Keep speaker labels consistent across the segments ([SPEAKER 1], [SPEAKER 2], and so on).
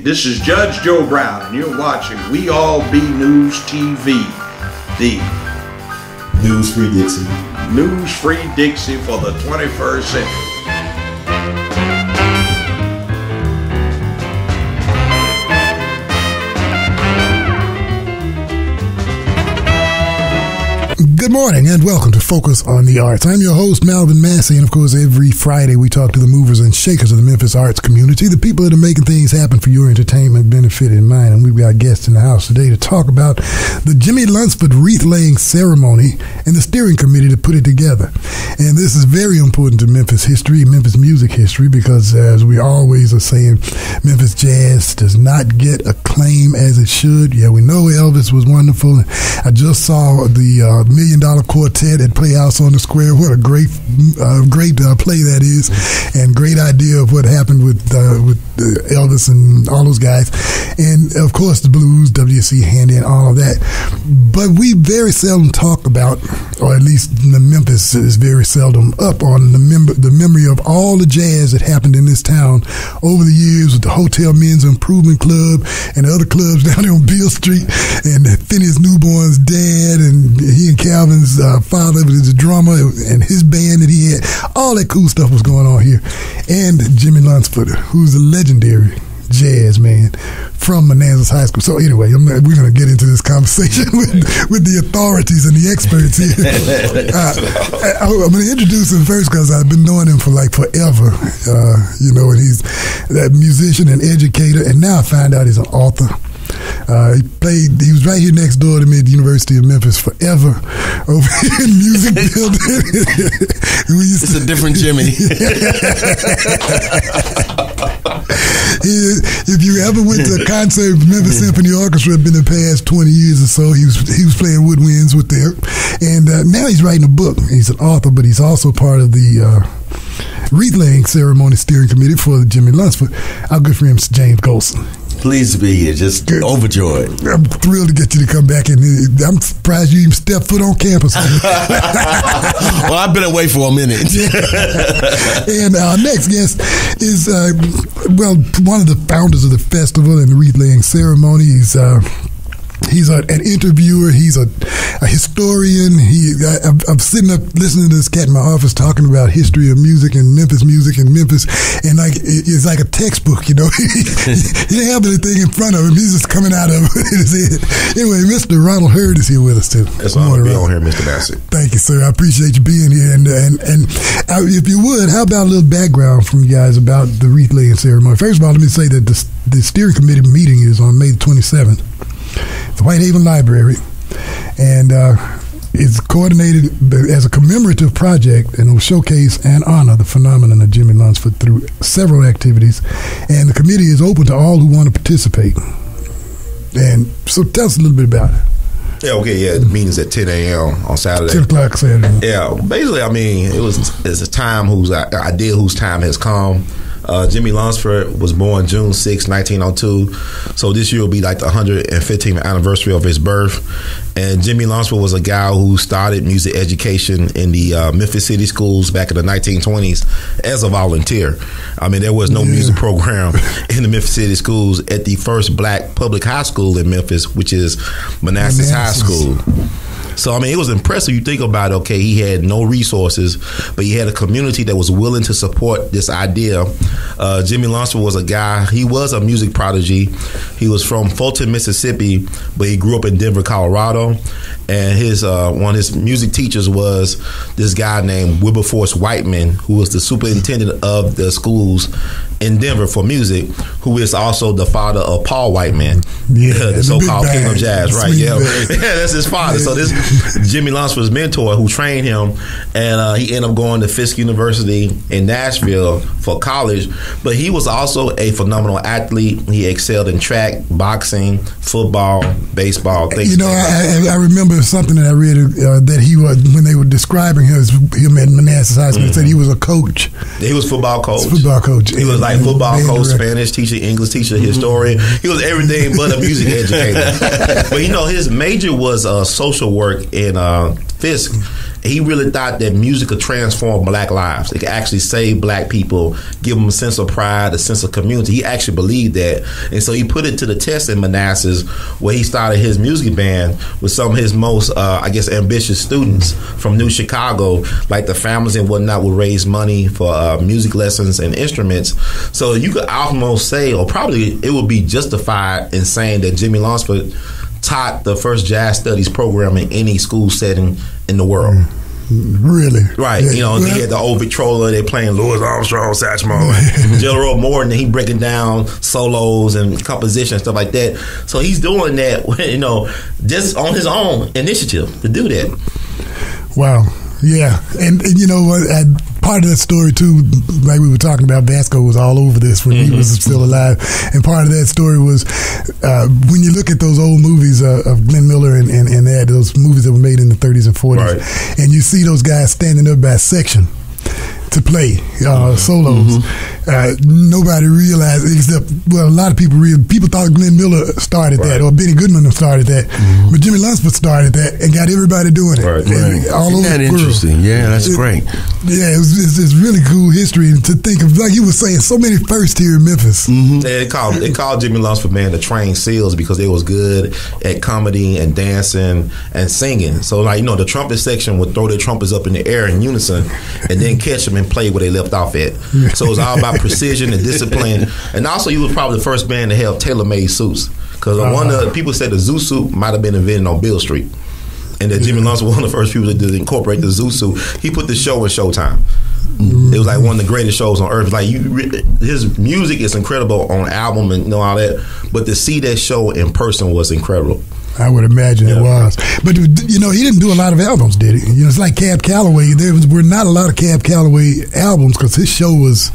[SPEAKER 1] This is Judge Joe Brown, and you're watching We All Be News TV, the
[SPEAKER 2] News-Free Dixie.
[SPEAKER 1] News-Free Dixie for the 21st century.
[SPEAKER 3] Good morning and welcome to Focus on the Arts. I'm your host, Melvin Massey, and of course every Friday we talk to the movers and shakers of the Memphis arts community, the people that are making things happen for your entertainment, benefit, and mine. And we've got guests in the house today to talk about the Jimmie LUNceford wreath-laying ceremony and the steering committee that put it together. And this is very important to Memphis history, Memphis music history, because as we always are saying, Memphis jazz does not get acclaim as it should. Yeah, we know Elvis was wonderful. I just saw the $1 Million Quartet at Playhouse on the Square. What a great play that is, and great idea of what happened with Elvis and all those guys, and of course the blues, W.C. Handy, and all of that. But we very seldom talk about, or at least Memphis is very seldom up on the memory of all the jazz that happened in this town over the years with the Hotel Men's Improvement Club and the other clubs down there on Beale Street, and Phineas Newborn's dad, and he and Calvin's father was the drummer, and his band that he had. All that cool stuff was going on here. And Jimmie LUNceford, who's a legendary jazz man from Manassas High School. So anyway, we're going to get into this conversation with the authorities and the experts here. I'm going to introduce him first because I've been knowing him for like forever. And he's that musician and educator, and now I find out he's an author. He was right here next door to me at the University of Memphis forever over in the music building.
[SPEAKER 2] It's a different Jimmy.
[SPEAKER 3] If you ever went to a concert with Memphis Symphony Orchestra in the past 20 years or so, he was playing woodwinds with there. And now he's writing a book. He's an author, but he's also part of the wreath-laying ceremony steering committee for the Jimmie LUNceford. Our good friend, James Golson.
[SPEAKER 2] Pleased to be here, just overjoyed.
[SPEAKER 3] I'm thrilled to get you to come back, and I'm surprised you even stepped foot on campus.
[SPEAKER 2] Well, I've been away for a minute.
[SPEAKER 3] And our next guest is, one of the founders of the festival and the wreath-laying ceremony. He's an interviewer. He's a historian. I'm sitting up listening to this cat in my office talking about history of music and Memphis, and like it's like a textbook, He didn't have anything in front of him. He's just coming out of his head. Anyway, Mr. Ronald Hurd is here with us too.
[SPEAKER 4] It's an honor to be on here, Mr. Bassett.
[SPEAKER 3] Thank you, sir. I appreciate you being here. And if you would, how about a little background from you guys about the wreath-laying ceremony? First of all, let me say that the steering committee meeting is on May the 27th. The Whitehaven Library, and it's coordinated as a commemorative project and will showcase and honor the phenomenon of Jimmie LUNceford through several activities, and the committee is open to all who want to participate. And so tell us a little bit about it.
[SPEAKER 4] The meeting's at 10 a.m. on Saturday.
[SPEAKER 3] 10 o'clock Saturday.
[SPEAKER 4] Yeah, basically, it's a time whose time has come. Jimmie LUNceford was born June 6, 1902. So this year will be like the 115th anniversary of his birth. And Jimmie LUNceford was a guy who started music education in the Memphis City schools back in the 1920s as a volunteer. I mean, there was no music program in the Memphis City schools at the first black public high school in Memphis, which is Manassas High School. So, I mean, it was impressive. You think about it, he had no resources, but he had a community that was willing to support this idea. Jimmie LUNceford was a guy, he was a music prodigy. He was from Fulton, Mississippi, but he grew up in Denver, Colorado. And one of his music teachers was this guy named Wilberforce Whiteman, who was the superintendent of the schools in Denver for music, who is also the father of Paul Whiteman, the so-called King of Jazz, right? Yeah, that's his father. So this Jimmie LUNceford's mentor, who trained him, and he ended up going to Fisk University in Nashville for college. But he was also a phenomenal athlete. He excelled in track, boxing, football, baseball.
[SPEAKER 3] I remember something that I read that he was, when they were describing him at Manassas High School, said he was a coach.
[SPEAKER 4] He was football coach.
[SPEAKER 3] He
[SPEAKER 4] was like football coach, Spanish teacher, English teacher, historian. He was everything but a music educator. But his major was social work in Fisk. He really thought that music could transform black lives. It could actually save black people, give them a sense of pride, a sense of community. He actually believed that. And so he put it to the test in Manassas, where he started his music band with some of his most, ambitious students from New Chicago. Like the families and whatnot would raise money for music lessons and instruments. So you could almost say, or probably it would be justified in saying that Jimmie LUNceford taught the first jazz studies program in any school setting in the world.
[SPEAKER 3] Really?
[SPEAKER 4] Right.
[SPEAKER 3] Yeah.
[SPEAKER 4] He had the old Victrola, they playing Louis Armstrong, Satchmo, Gerald Morton, and he breaking down solos and composition and stuff like that. So he's doing that, just on his own initiative to do that.
[SPEAKER 3] Wow. Yeah. And you know what? Part of that story, too, like we were talking about, Vasco was all over this when he was still alive. And part of that story was when you look at those old movies of Glenn Miller and that, those movies that were made in the 30s and 40s, right, and you see those guys standing up by section to play solos. Nobody realized, except, well, a lot of people thought Glenn Miller started that, or Benny Goodman started that, but Jimmie LUNceford started that and got everybody doing it. All over
[SPEAKER 2] Isn't that
[SPEAKER 3] the world.
[SPEAKER 2] interesting? Yeah, that's great.
[SPEAKER 3] Yeah, it's really cool history to think of. Like you were saying, so many firsts here in Memphis.
[SPEAKER 4] They called Jimmie LUNceford, man, the trained seals, because they was good at comedy and dancing and singing. So, the trumpet section would throw their trumpets up in the air in unison and then catch them and play where they left off at. So it was all about precision and discipline. And also, you was probably the first band to have tailor-made suits, because one of the people said the zoo suit might have been invented on Beale Street, and that Jimmie LUNceford was one of the first people that did incorporate the zoo suit. He put the show in Showtime. It was like one of the greatest shows on earth. Like his music is incredible on album and all that, but to see that show in person was incredible.
[SPEAKER 3] I would imagine it was. But, he didn't do a lot of albums, did he? It's like Cab Calloway. There were not a lot of Cab Calloway albums because his show was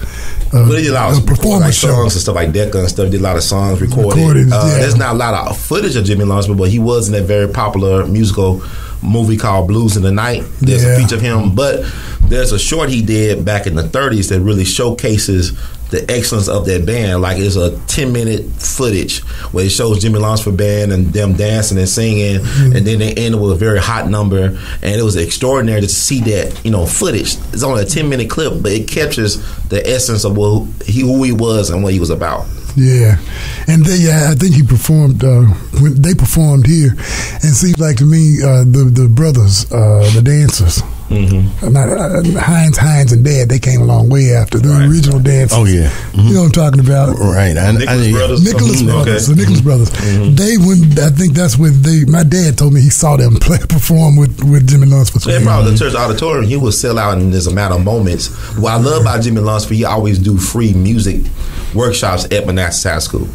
[SPEAKER 3] a performance show.
[SPEAKER 4] Songs and stuff like that and stuff. Did a lot of songs recorded. There's not a lot of footage of Jimmie LUNceford, but he was in that very popular musical movie called Blues in the Night. There's a feature of him, but there's a short he did back in the 30s that really showcases the excellence of that band. Like, it's a 10-minute footage where it shows Jimmie LUNceford band and them dancing and singing, and then they ended with a very hot number, and it was extraordinary to see that footage. It's only a 10-minute clip, but it captures the essence of who he was and what he was about.
[SPEAKER 3] Yeah, and I think he performed when they performed here, and it seems like to me the brothers, the dancers, Hines and Dad, they came a long way after the original dancers.
[SPEAKER 2] Oh yeah,
[SPEAKER 3] you know what I'm talking about,
[SPEAKER 2] right?
[SPEAKER 3] Nicholas Brothers, the Nicholas Brothers. They went. I think that's when my dad told me he saw them perform with Jimmie LUNceford.
[SPEAKER 4] They probably the church auditorium. He would sell out in this amount of moments. What I love about Jimmie LUNceford, he always do free music workshops at Manassas High School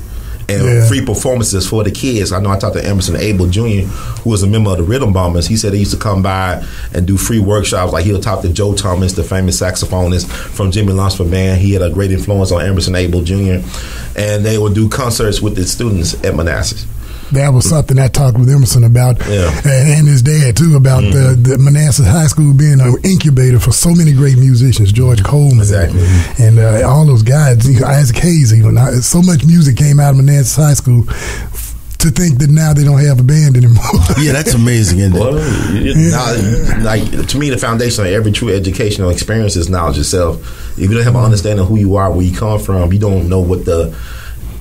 [SPEAKER 4] and free performances for the kids. I know I talked to Emerson A.L.L. Jr., who was a member of the Rhythm Bombers. He said he used to come by and do free workshops. Like, he'll talk to Joe Thomas, the famous saxophonist from Jimmie LUNceford band. He had a great influence on Emerson A.L. Jr., and they would do concerts with the students at Manassas.
[SPEAKER 3] That was something I talked with Emerson about, and his dad too, about the Manassas High School being an incubator for so many great musicians, George Coleman, and all those guys, Isaac Hayes, even. So much music came out of Manassas High School. To think that now they don't have a band anymore.
[SPEAKER 2] Yeah, that's amazing, isn't it?
[SPEAKER 4] To me, the foundation of every true educational experience is knowledge itself. If you don't have an understanding of who you are, where you come from, you don't know what the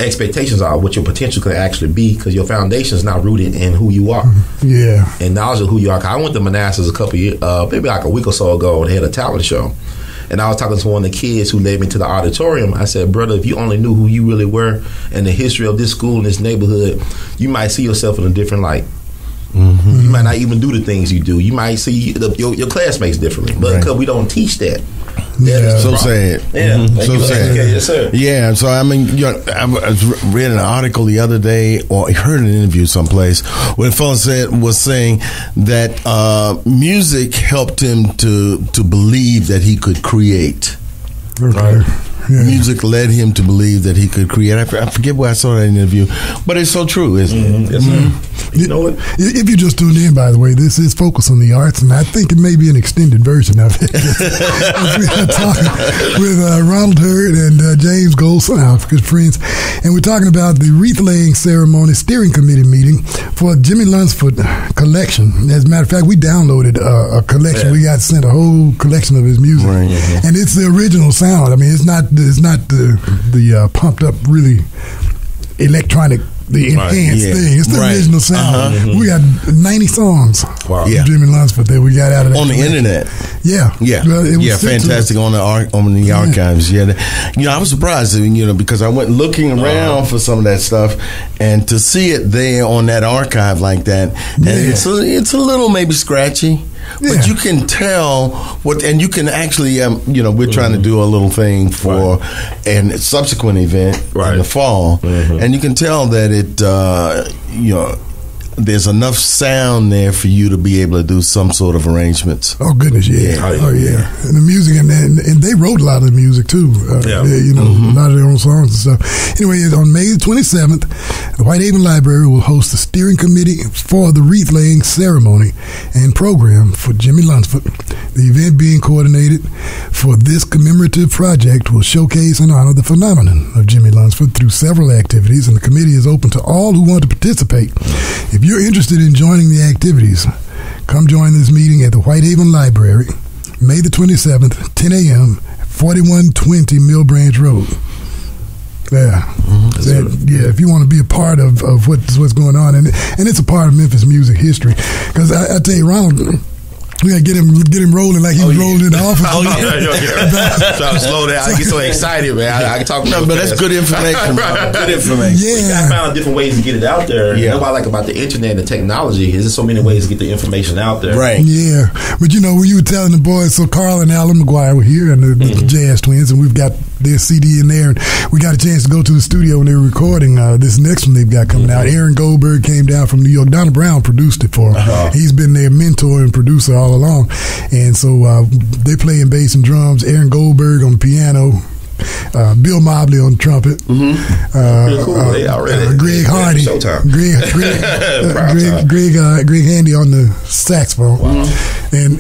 [SPEAKER 4] expectations are, what your potential could actually be, because your foundation is not rooted in who you are.
[SPEAKER 3] Yeah.
[SPEAKER 4] And knowledge of who you are. I went to Manassas a couple years, maybe like a week or so ago, and they had a talent show. And I was talking to one of the kids who led me to the auditorium. I said, brother, if you only knew who you really were and the history of this school and this neighborhood, you might see yourself in a different light. You might not even do the things you do. You might see your classmates differently. But because we don't teach that.
[SPEAKER 2] So sad. So sad.
[SPEAKER 4] Yes, sir.
[SPEAKER 2] Yeah. So I read an article the other day, or heard an interview someplace, where the fellow was saying that music helped him to believe that he could create. Right. Yeah. Music led him to believe that he could create. I forget where I saw that interview, but it's so true, isn't it?
[SPEAKER 4] Yes, sir. You know what?
[SPEAKER 3] If you just tuned in, by the way, this is Focus on the Arts, and I think it may be an extended version of it. We are talking with Ronald Hurd and James Golson, our good friends, and we're talking about the wreath-laying ceremony steering committee meeting for Jimmie LUNceford collection. As a matter of fact, we downloaded a collection. We got sent a whole collection of his music, and it's the original sound. I mean, it's not the pumped up, really electronic, the enhanced thing. It's the original sound. We got 90 songs from Jimmie LUNceford that we got out of that
[SPEAKER 2] on the internet.
[SPEAKER 3] Well,
[SPEAKER 2] fantastic on the archives. I was surprised, because I went looking around for some of that stuff, and to see it there on that archive like that, and it's a little maybe scratchy. But you can tell and you can actually, we're trying to do a little thing for a subsequent event in the fall, and you can tell that it, there's enough sound there for you to be able to do some sort of arrangements.
[SPEAKER 3] Oh goodness, and the music, and they wrote a lot of the music too. A lot of their own songs and stuff. Anyway, on May 27th, the Whitehaven Library will host the steering committee for the wreath-laying ceremony and program for Jimmie LUNceford. The event being coordinated for this commemorative project will showcase and honor the phenomenon of Jimmie LUNceford through several activities, and the committee is open to all who want to participate. If you're interested in joining the activities, come join this meeting at the Whitehaven Library, May the 27th, 10 a.m., 4120 Mill Branch Road. If you want to be a part of what's going on, and it's a part of Memphis music history, because I tell you, Ronald, we gotta get him rolling like he was rolling in the office.
[SPEAKER 4] Trying to slow down. I get so excited, man. I can talk.
[SPEAKER 2] No, but that's good information. Good information.
[SPEAKER 4] I found different ways to get it out there. You know what I like about the internet and the technology is there's so many ways to get the information out there.
[SPEAKER 2] Right.
[SPEAKER 3] Yeah, but when you were telling the boys, so Carl and Alan McGuire were here, and the Jazz Twins, and we've got their CD in there, and we got a chance to go to the studio when they were recording this next one they've got coming out. Aaron Goldberg came down from New York. Donald Brown produced it for them. He's been their mentor and producer all along, and so they playing bass and drums. Aaron Goldberg on piano, Bill Mobley on trumpet, Greg Hardy, Greg Handy on the saxophone, and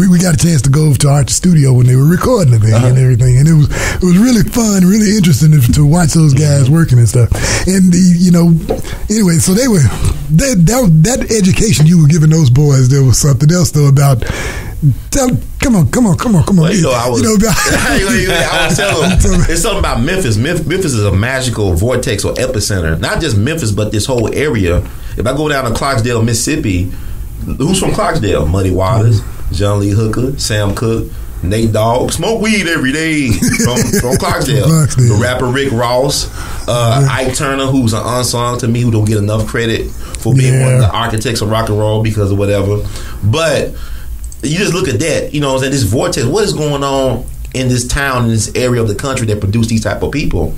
[SPEAKER 3] we got a chance to go to Arch's studio when they were recording the thing and everything, and it was really fun, really interesting to watch those guys working and stuff. And anyway, so they were that education you were giving those boys. There was something else though about. Come on. Well,
[SPEAKER 4] I was telling them, it's something about Memphis. Memphis is a magical vortex or epicenter. Not just Memphis, but this whole area. If I go down to Clarksdale, Mississippi, who's from Clarksdale? Muddy Waters, John Lee Hooker, Sam Cooke, Nate Dogg, smoke weed every day from Clarksdale. The rapper Rick Ross, Ike Turner, who's an unsung to me, who don't get enough credit for being one of the architects of rock and roll because of whatever. But you just look at that, this vortex. What is going on in this town, in this area of the country that produce these type of people?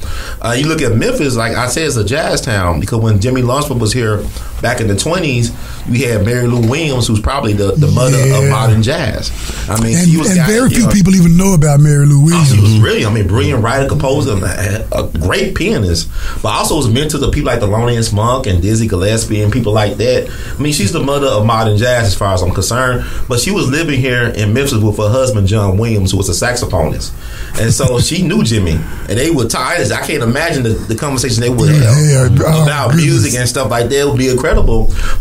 [SPEAKER 4] You look at Memphis, like I said, it's a jazz town because when Jimmie LUNceford was here back in the 20s, we had Mary Lou Williams, who's probably the mother of modern jazz. I mean,
[SPEAKER 3] very few people even know about Mary Lou Williams.
[SPEAKER 4] She was really, brilliant writer, composer, a great pianist, but also was mentor to people like Thelonious Monk and Dizzy Gillespie and people like that. I mean, she's the mother of modern jazz as far as I'm concerned, but she was living here in Memphis with her husband, John Williams, who was a saxophonist. And so she knew Jimmie, and they would tie this. I can't imagine the conversation they would have about music and stuff like that would be incredible.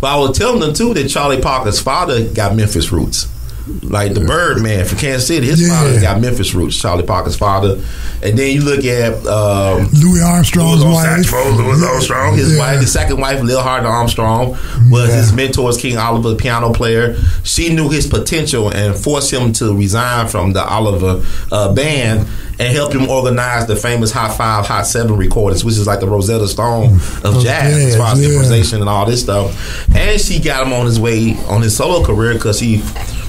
[SPEAKER 4] But I was telling them too that Charlie Parker's father got Memphis roots. Like the Birdman from Kansas City, his father got Memphis roots, Charlie Parker's father. And then you look at
[SPEAKER 3] Louis Armstrong's wife.
[SPEAKER 4] Louis Armstrong, his wife, his second wife, Lil Hardin Armstrong, was his mentor, King Oliver, the piano player. She knew his potential and forced him to resign from the Oliver band and helped him organize the famous Hot 5, Hot 7 recordings, which is like the Rosetta Stone of jazz as far as improvisation and all this stuff. And she got him on his way on his solo career because he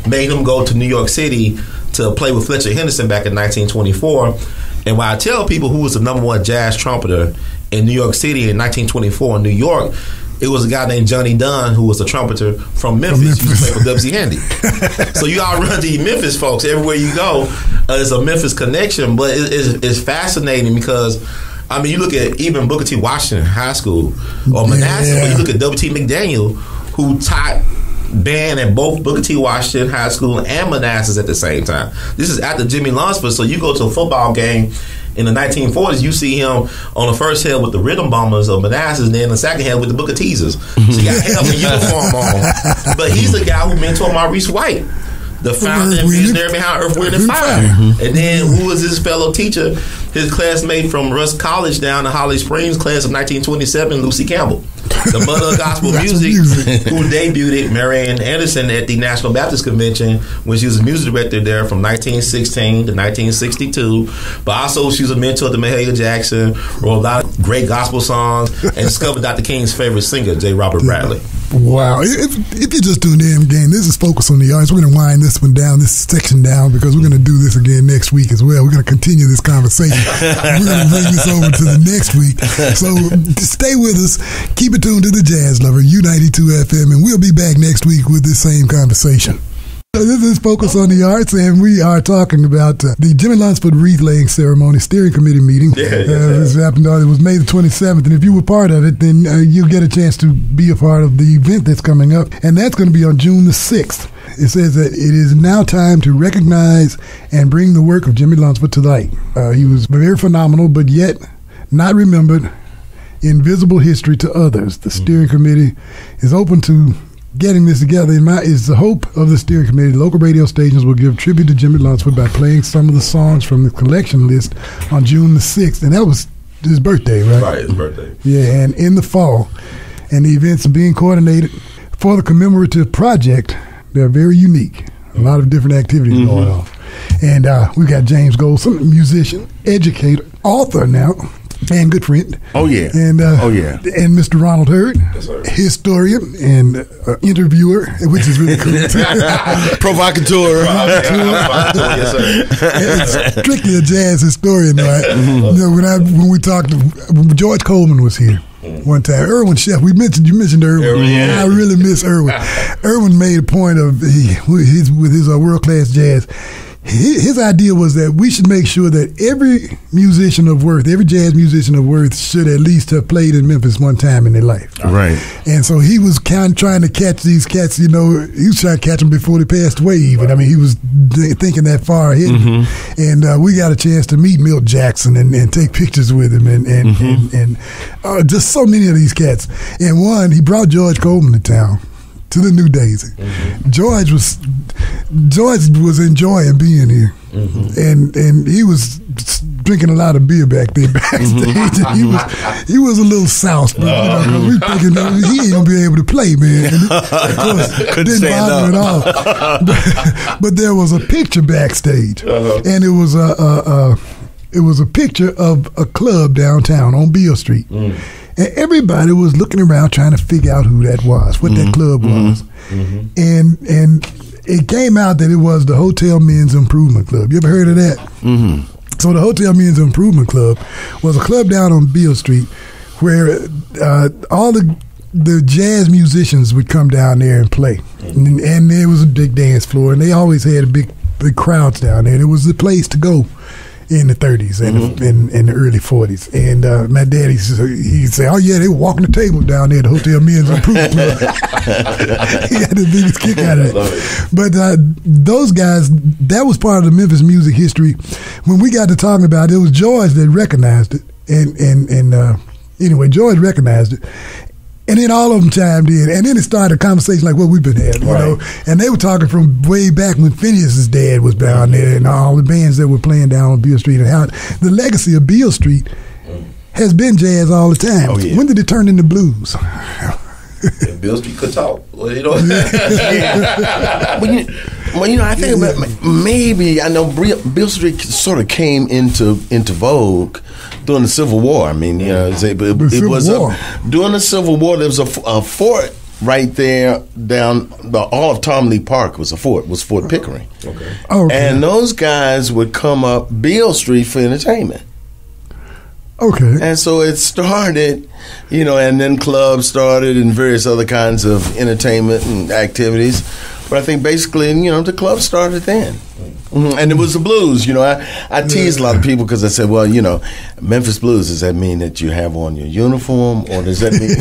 [SPEAKER 4] made him go to New York City to play with Fletcher Henderson back in 1924. And when I tell people who was the number one jazz trumpeter in New York City in 1924 in New York, it was a guy named Johnny Dunn who was a trumpeter from Memphis. He used to play for W.C. Handy. So you all run to Memphis folks everywhere you go. It's a Memphis connection, but it's fascinating because I mean, you look at even Booker T. Washington High School or Manassas, but you look at W.T. McDaniel, who taught band at both Booker T. Washington High School and Manassas at the same time. This is after Jimmie LUNceford, so you go to a football game in the 1940s, you see him on the first hill with the Rhythm Bombers of Manassas, and then the second hill with the Booker Teasers. So you got him in uniform on. But he's the guy who mentored Maurice White, the founder and visionary behind Earth, Wind, and Fire. And then who was his fellow teacher? His classmate from Rusk College down in Holly Springs, class of 1927, Lucy Campbell, the mother of gospel music, who debuted Marian Anderson at the National Baptist Convention when she was a music director there from 1916 to 1962. But also she was a mentor to Mahalia Jackson, wrote a lot of great gospel songs, and discovered Dr. King's favorite singer, J. Robert Bradley.
[SPEAKER 3] Wow. If you're just doing the game, this is Focus on the Arts. We're going to wind this one down, this section down, because we're going to do this again next week as well. We're going to continue this conversation. We're going to bring this over to the next week. So stay with us. Keep it tuned to the Jazz Lover, U92 FM, and we'll be back next week with this same conversation. This is Focus on the Arts, and we are talking about the Jimmie LUNceford wreath-laying ceremony steering committee meeting. This happened. It was May the 27th, and if you were part of it, then you'll get a chance to be a part of the event that's coming up, and that's going to be on June the 6th. It says that it is now time to recognize and bring the work of Jimmie LUNceford to light. He was very phenomenal, but yet not remembered, invisible history to others. The steering committee is open to getting this together. Is the hope of the steering committee. Local radio stations will give tribute to Jimmie LUNceford by playing some of the songs from the collection list on June the 6th. And that was his birthday, right?
[SPEAKER 4] Right, his birthday.
[SPEAKER 3] Yeah, and in the fall. And the events are being coordinated for the commemorative project. They're very unique. A lot of different activities going on. And we've got James Golson, musician, educator, author now, and good friend.
[SPEAKER 2] Oh, yeah.
[SPEAKER 3] And and Mr. Ronald Hurd, historian and interviewer, which is really cool.
[SPEAKER 2] Provocateur.
[SPEAKER 4] Yes, sir.
[SPEAKER 3] Strictly a jazz historian, right? You know, when we talked, George Coleman was here one time. Irwin Chef, you mentioned Irwin. I really miss Irwin. Irwin made a point of with his world-class jazz. His idea was that we should make sure that every musician of worth, every jazz musician of worth, should at least have played in Memphis one time in their life.
[SPEAKER 2] Right.
[SPEAKER 3] And so he was kind of trying to catch these cats, you know, he was trying to catch them before they passed away even. I mean, he was thinking that far ahead. And we got a chance to meet Milt Jackson and take pictures with him and just so many of these cats. And one, he brought George Coleman to town, to the New Daisy. George was enjoying being here, and he was drinking a lot of beer back there backstage. he was a little soused, but we thinking he ain't gonna be able to play, man. And of course, didn't bother at all. But there was a picture backstage, and it was a picture of a club downtown on Beale Street. And everybody was looking around trying to figure out who that was, what that club was. And it came out that it was the Hotel Men's Improvement Club. You ever heard of that? So the Hotel Men's Improvement Club was a club down on Beale Street where all the jazz musicians would come down there and play. And there was a big dance floor, and they always had big crowds down there. It was the place to go in the 30s and in the early 40s. And my daddy, he said, oh yeah, they were walking the table down there at the Hotel Men's Improvement Club. He had the biggest kick out of it. But those guys, that was part of the Memphis music history. When we got to talking about it, it was George that recognized it. And anyway, George recognized it. And then all of them chimed in, and then it started a conversation like what we've been having, you know. And they were talking from way back when Phineas's dad was down there, and all the bands that were playing down on Beale Street, and how the legacy of Beale Street has been jazz all the time.
[SPEAKER 2] Oh, yeah.
[SPEAKER 3] When did it turn into blues?
[SPEAKER 4] Beale Street could talk. Well, you know.
[SPEAKER 2] Well, you know, I think about maybe I know Beale Street sort of came into vogue during the Civil War. I mean, you know, it was during the Civil War. There was a fort right there down all of Tom Lee Park was Fort Pickering.
[SPEAKER 3] Okay.
[SPEAKER 2] And those guys would come up Beale Street for entertainment.
[SPEAKER 3] Okay.
[SPEAKER 2] And so it started, you know, and then clubs started and various other kinds of entertainment and activities. But I think basically, you know, the club started then. And it was the blues. I teased a lot of people because I said, well, Memphis blues, does that mean that you have on your uniform, or does that mean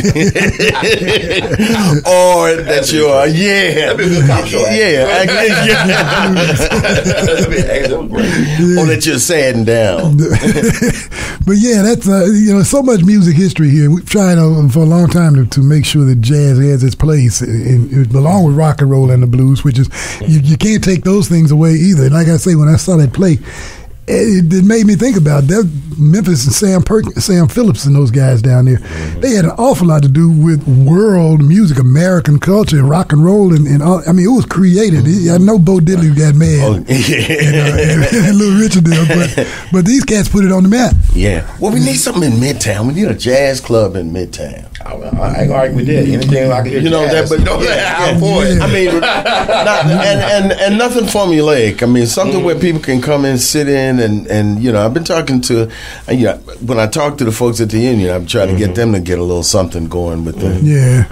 [SPEAKER 2] or that you're
[SPEAKER 4] that'd be a good cop show,
[SPEAKER 2] or that you're sadding down.
[SPEAKER 3] But yeah, that's so much music history here. We've tried for a long time to make sure that jazz has its place, along with rock and roll and the blues, which is you can't take those things away either. Like I say, when I saw that play, it made me think about that. Memphis and Sam Phillips and those guys down there, they had an awful lot to do with world music, American culture, rock and roll, and all. I mean, it was created. I know Bo Diddley got mad, and Little Richard did, but these cats put it on the map.
[SPEAKER 2] Yeah. Well, we need something in Midtown. We need a jazz club in Midtown.
[SPEAKER 4] I ain't gonna argue with that. Anything like it,
[SPEAKER 2] that, but I mean, and nothing formulaic. I mean, something where people can come and sit in, and I've been talking to, when I talk to the folks at the union, I'm trying to get them to get a little something going with them.
[SPEAKER 3] Yeah,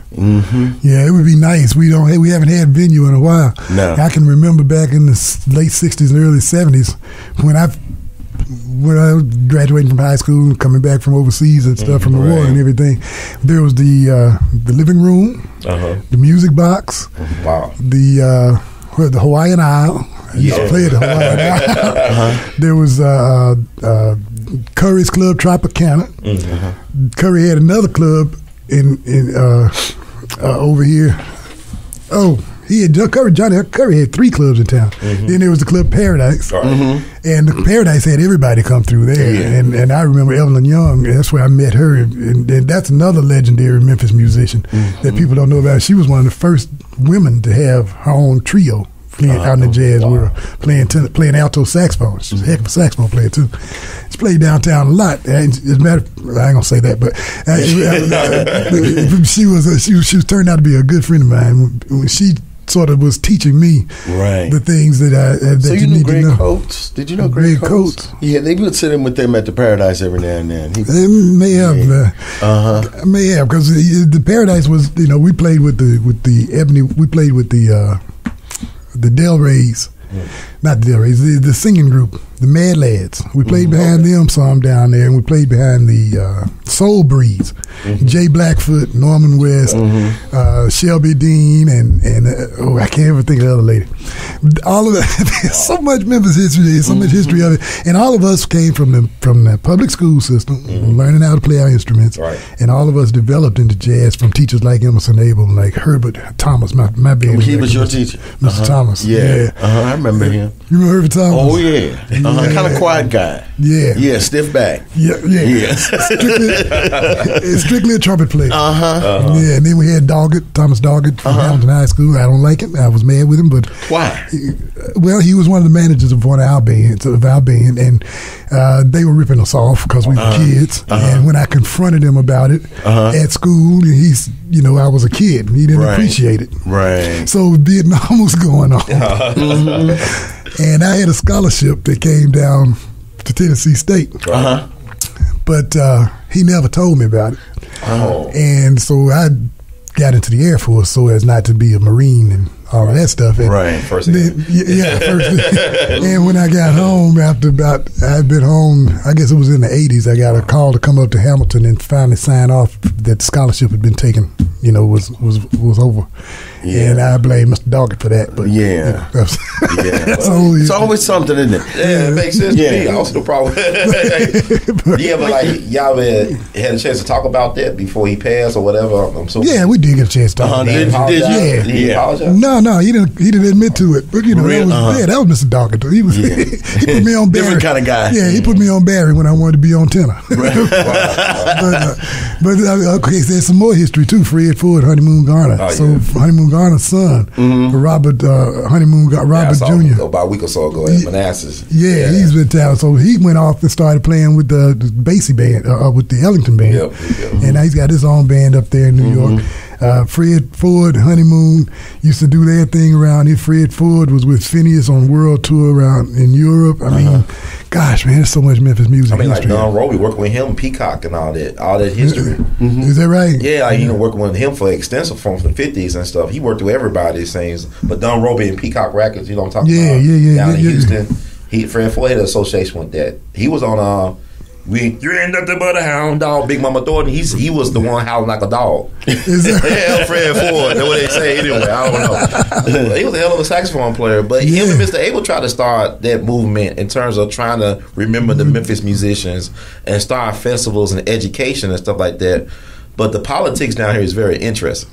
[SPEAKER 3] yeah, it would be nice. We haven't had venue in a while.
[SPEAKER 2] No,
[SPEAKER 3] I can remember back in the late '60s and early '70s when I was graduating from high school and coming back from overseas and stuff from the war and everything. There was the living room, the music box, the Hawaiian Isle. I used to play at the Hawaiian Isle. There was Curry's Club Tropicana. Curry had another club in over here. Johnny Curry had 3 clubs in town. Then there was the Club Paradise, and the Paradise had everybody come through there. And I remember Evelyn Young. That's where I met her, and that's another legendary Memphis musician that people don't know about. She was one of the first women to have her own trio. Out in the jazz world, playing alto saxophone. She's a heck of a saxophone player too. She played downtown a lot. As a matter, I ain't gonna say that, but she was turned out to be a good friend of mine. When she sort of was teaching me the things that
[SPEAKER 2] so
[SPEAKER 3] you
[SPEAKER 2] knew
[SPEAKER 3] need
[SPEAKER 2] Greg
[SPEAKER 3] to know.
[SPEAKER 2] Coates? Did you know Greg Coates? Yeah, they would sit in with them at the Paradise every now and then.
[SPEAKER 3] They may have, because the Paradise was, we played with the Ebony, we played with the Del Reys, not the Del Reys, the singing group, the Mad Lads. We played behind them some down there, and we played behind the Soul Breeze, Jay Blackfoot, Norman West, Shelby Dean, and I can't ever think of the other lady. All of that, there's so much Memphis history, there's so much history of it, and all of us came from the public school system, learning how to play our instruments, and all of us developed into jazz from teachers like Emerson Abel, like Herbert Thomas, my band.
[SPEAKER 2] He was your teacher,
[SPEAKER 3] Mr. Thomas.
[SPEAKER 2] Yeah. I remember him.
[SPEAKER 3] You remember Herbert Thomas?
[SPEAKER 2] Oh yeah. Kind of quiet guy.
[SPEAKER 3] Yeah,
[SPEAKER 2] stiff back.
[SPEAKER 3] Yeah. Strictly a trumpet player. Yeah, and then we had Thomas Doggett from Hamilton High School. I don't like him. I was mad with him, but
[SPEAKER 2] why?
[SPEAKER 3] Well, he was one of the managers of one of our bands, and they were ripping us off because we were kids. And when I confronted him about it at school, I was a kid. He didn't appreciate it.
[SPEAKER 2] Right.
[SPEAKER 3] So Vietnam was going on. And I had a scholarship that came down to Tennessee State. But he never told me about it. And so I got into the Air Force so as not to be a Marine and all of that stuff. And
[SPEAKER 4] first
[SPEAKER 3] thing. And when I got home, I'd been home, I guess it was in the 80s, I got a call to come up to Hamilton and finally sign off that the scholarship had been taken, was over. Yeah. And I blame Mr. Doggett for that. But
[SPEAKER 2] it's always something, isn't it?
[SPEAKER 4] Yeah, it makes sense to me. Also the problem. But like y'all had a chance to talk about that before he passed or whatever.
[SPEAKER 3] Yeah, we did get a chance to talk about it.
[SPEAKER 4] Did you apologize?
[SPEAKER 3] No, he didn't admit to it. But that was Mr. Doggett. He was he put me on Barry.
[SPEAKER 2] Different kind of guy.
[SPEAKER 3] Yeah, he put me on Barry when I wanted to be on tenor. But there's some more history too. Fred Ford, Honeymoon Garner. Honeymoon Garner's son, Robert Jr.
[SPEAKER 4] About a week or so ago at Manassas.
[SPEAKER 3] Yeah, he's been town. So he went off and started playing with the Basie band, with the Ellington band. And now he's got his own band up there in New York. Fred Ford, Honeymoon, used to do their thing around here. Fred Ford was with Phineas on world tour around in Europe. I mean, gosh, man, there's so much Memphis music history.
[SPEAKER 4] Like Don Roby working with him, Peacock and all that history.
[SPEAKER 3] Is that right?
[SPEAKER 4] Yeah, like, working with him for extensive from the 50s and stuff. He worked with everybody, it seems. But Don Roby and Peacock Records, you know what I'm talking about? Down in Houston. Fred Ford had an association with that. He was on you ain't nothing but a hound dog, Big Mama Thornton. He was the one howling like a dog. Yeah, Fred Ford. That's what they say anyway. I don't know. He was a hell of a saxophone player. But him and Mr. Abel tried to start that movement in terms of trying to remember the Memphis musicians and start festivals and education and stuff like that. But the politics down here is very interesting.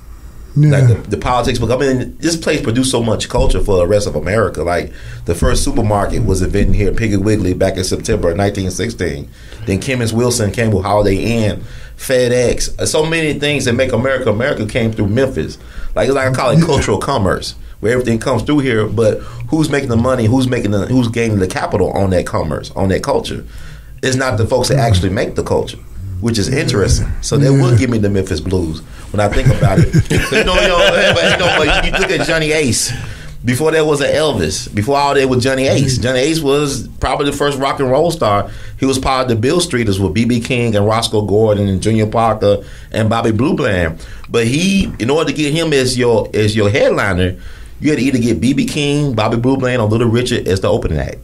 [SPEAKER 4] Like the politics, but I mean, this place produced so much culture for the rest of America. Like the first supermarket was invented here, Piggly Wiggly, back in September of 1916. Then Chemist Wilson, Campbell Holiday Inn, FedEx, so many things that make America America came through Memphis. Like it's like I call it cultural commerce, where everything comes through here. But who's making the money? Who's gaining the capital on that commerce, on that culture? It's not the folks that actually make the culture, which is interesting. So that would give me the Memphis blues when I think about it. But you look at Johnny Ace. Before there was an Elvis. Before all that was Johnny Ace. Johnny Ace was probably the first rock and roll star. He was part of the Bill Streeters with B.B. King and Roscoe Gordon and Junior Parker and Bobby Blue Bland. But in order to get him as your headliner, you had to either get B.B. King, Bobby Blue Bland, or Little Richard as the opening act.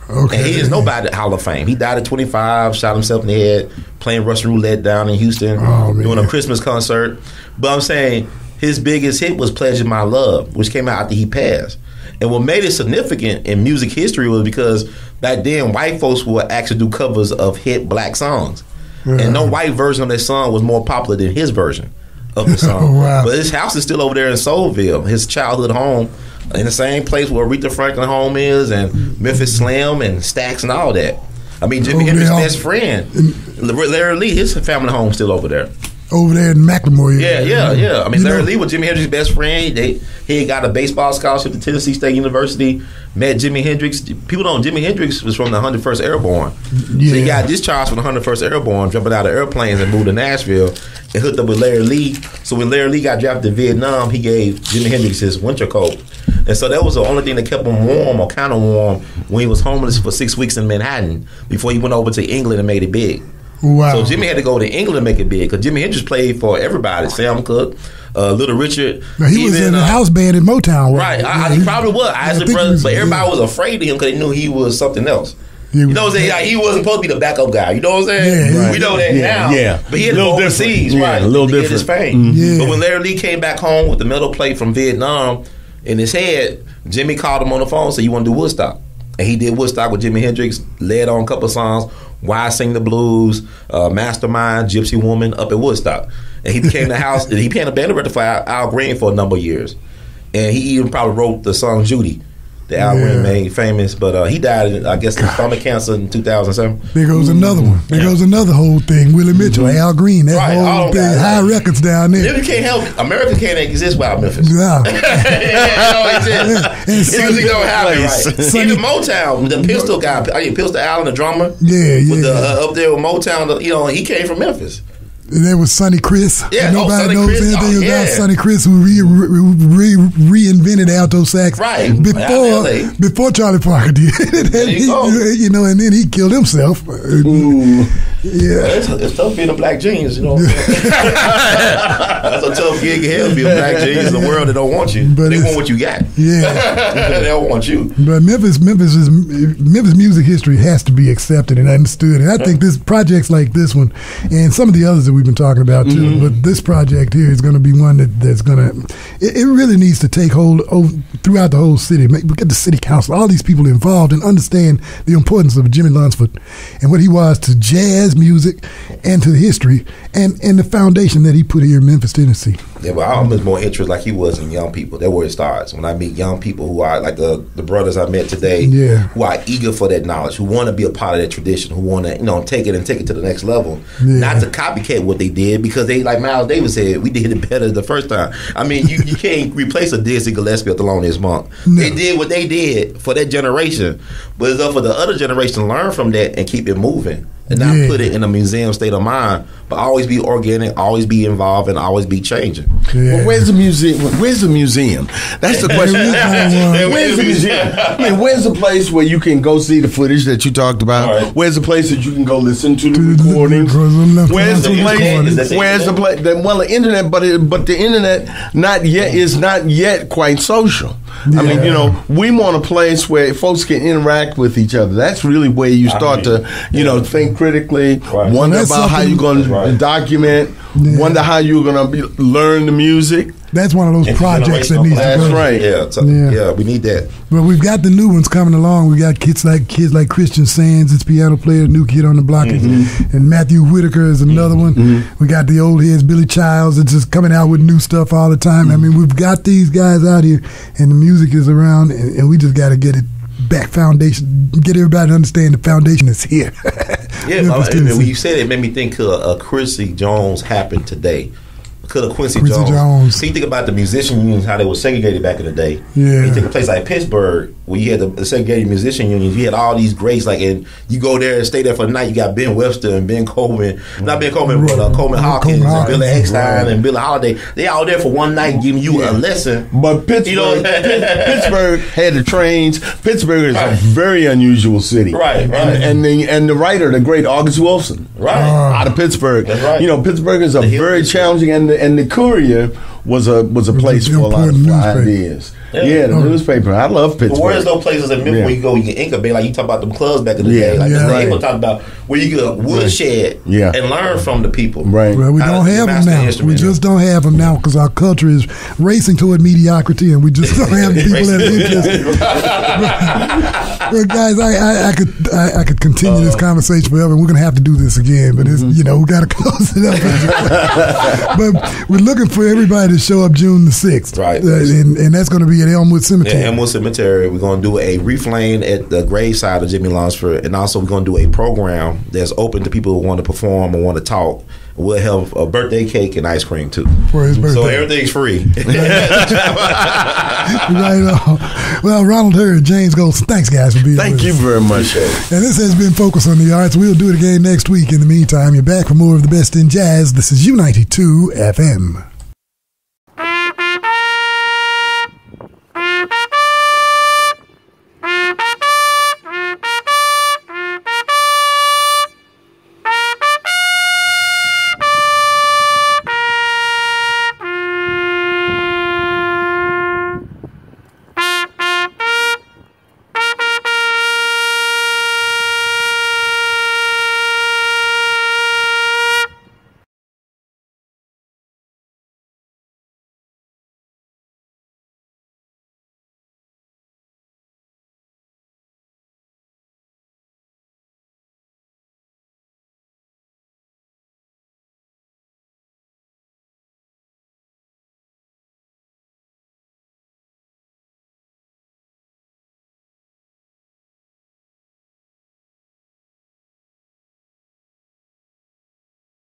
[SPEAKER 4] Okay. And he is nobody at Hall of Fame. He died at 25, shot himself in the head, playing Russian roulette down in Houston, doing a Christmas concert. But I'm saying his biggest hit was Pleasure My Love, which came out after he passed. And what made it significant in music history was because back then white folks would actually do covers of hit black songs. And no white version of that song was more popular than his version of the song. But his house is still over there in Soulville, his childhood home, in the same place where Aretha Franklin home is, and Memphis Slim and Stax and all that. I mean, Jimi Hendrix's best friend, Larry Lee, his family home still over there.
[SPEAKER 3] Over there in McLemore.
[SPEAKER 4] Yeah. I mean, Larry Lee was Jimi Hendrix's best friend. He got a baseball scholarship to Tennessee State University. Met Jimi Hendrix. People don't know Jimi Hendrix was from the 101st Airborne. So he got discharged from the 101st Airborne, jumping out of airplanes and moved to Nashville and hooked up with Larry Lee. So when Larry Lee got drafted to Vietnam, he gave Jimi Hendrix his winter coat. And so that was the only thing that kept him warm, or kind of warm, when he was homeless for 6 weeks in Manhattan before he went over to England and made it big.
[SPEAKER 3] Wow.
[SPEAKER 4] So Jimmy had to go to England to make it big, because Jimi Hendrix played for everybody. Sam Cooke, Little Richard.
[SPEAKER 3] Now, he was in the house band in Motown.
[SPEAKER 4] Right. He probably was. Isley Brothers, but everybody was afraid of him because they knew he was something else. You know what I'm saying? Like, he wasn't supposed to be the backup guy. You know what I'm saying? We know that now. Yeah. But he had to go overseas,
[SPEAKER 2] a little
[SPEAKER 4] to
[SPEAKER 2] different.
[SPEAKER 4] Get his fame. But when Larry Lee came back home with the metal plate from Vietnam in his head, Jimmy called him on the phone and said, "You want to do Woodstock?" And he did Woodstock with Jimi Hendrix, led on a couple of songs, Why Sing the Blues, Mastermind, Gypsy Woman, up at Woodstock. And he became the house, he became a band director for Al Green for a number of years. And he even probably wrote the song Judy, that Al Green made famous. But he died, I guess, of stomach cancer in 2007.
[SPEAKER 3] There goes another one. There goes another whole thing. Willie Mitchell, Al Green, that whole thing. High records down there.
[SPEAKER 4] You can't help it. America can't exist without Memphis.
[SPEAKER 3] No.
[SPEAKER 4] Music don't happen, right? Even Motown, the Pistol guy, Pistol Allen, the drummer, up there with Motown, he came from Memphis.
[SPEAKER 3] There was Sonny Chris.
[SPEAKER 4] Yeah,
[SPEAKER 3] nobody knows anything about Sonny Chris, who reinvented alto sax before Charlie Parker did. And then he killed himself.
[SPEAKER 4] It's tough being a black genius, That's a tough gig hell to be a black genius in a world that don't want you. But they want what you got. Yeah. They don't want you.
[SPEAKER 3] But Memphis music history has to be accepted and understood. And I think this projects like this one and some of the others that we've been talking about too, but this project here is going to be one that's going to, it really needs to take hold throughout the whole city. We get the city council, all these people involved, and understand the importance of Jimmie LUNceford and what he was to jazz music and to history and the foundation that he put here in Memphis, Tennessee.
[SPEAKER 4] Yeah, but I'm more interested like he was in young people. That's where it starts. When I meet young people who are like the brothers I met today, who are eager for that knowledge, who want to be a part of that tradition, who want to take it to the next level, not to copycat what they did, because they, like Miles Davis said, we did it better the first time. I mean, you can't replace a Dizzy Gillespie or Thelonious Monk. They did what they did for that generation, but it's up for the other generation to learn from that and keep it moving and not put it in a museum state of mind, but always be organic, always be involved, and always be changing.
[SPEAKER 2] Yeah. Well, where's the museum? Where's the museum? That's the question. Where's the museum? I mean, where's the place where you can go see the footage that you talked about? Right. Where's the place that you can go listen to the recordings? Where's the place? Where's the place? Well, the internet, but the internet is not yet quite social. Yeah. I mean, you know, we want a place where folks can interact with each other. That's really where you start to, you know, think critically, wonder about how you're going to document, wonder how you're going to learn the music.
[SPEAKER 3] That's one of those projects that needs to go.
[SPEAKER 2] That's right.
[SPEAKER 4] Yeah, we need that.
[SPEAKER 3] But we've got the new ones coming along. We got kids like Christian Sands, his piano player, new kid on the block, and Matthew Whitaker is another one. We got the old heads, Billy Childs, that's just coming out with new stuff all the time. I mean, we've got these guys out here, and the music is around, and we just got to get it back foundation, get everybody to understand the foundation is here.
[SPEAKER 4] When you said it, made me think Quincy Jones happened today. Could have Quincy Jones. So you think about the musician unions, how they were segregated back in the day. Yeah. You take a place like Pittsburgh, where you had the segregated musician unions, you had all these greats, and you go there and stay there for the night. You got Ben Webster and Ben Coleman, not Ben Coleman, but Coleman Hawkins and Billy Eckstine and Billie Holiday. They all there for one night giving you a lesson.
[SPEAKER 2] But Pittsburgh, Pittsburgh had the trains. Pittsburgh is a very unusual city.
[SPEAKER 4] Right.
[SPEAKER 2] And the writer, the great August Wilson, out of Pittsburgh.
[SPEAKER 4] That's right.
[SPEAKER 2] You know, Pittsburgh is a very challenging, and the Courier was a place for a lot of ideas. Yeah, the newspaper. I love Pittsburgh.
[SPEAKER 4] But where's those places in Memphis where you go, you can incubate, like you talk about them clubs back in the day, like people talk about where you get a woodshed and learn from the people.
[SPEAKER 2] Right.
[SPEAKER 3] Well, we don't have them now. We just don't have them now because our culture is racing toward mediocrity, and we just don't have people that are interested. But guys, I could continue this conversation forever. We're gonna have to do this again, but it's we got to close it up. But we're looking for everybody to show up June the 6th,
[SPEAKER 4] right?
[SPEAKER 3] And that's going to be at Elmwood Cemetery.
[SPEAKER 4] Yeah, Elmwood Cemetery. We're going to do a wreath laying at the graveside of Jimmie LUNceford, and also we're going to do a program that's open to people who want to perform or want to talk. We'll have a birthday cake and ice cream too.
[SPEAKER 3] For his birthday.
[SPEAKER 4] So everything's free.
[SPEAKER 3] Right on. Well, Ronald Hurd, James Golson, thanks guys for being with us.
[SPEAKER 2] Thank you very much.
[SPEAKER 3] And this has been Focus on the Arts. We'll do it again next week. In the meantime, you're back for more of the best in jazz. This is U92 FM.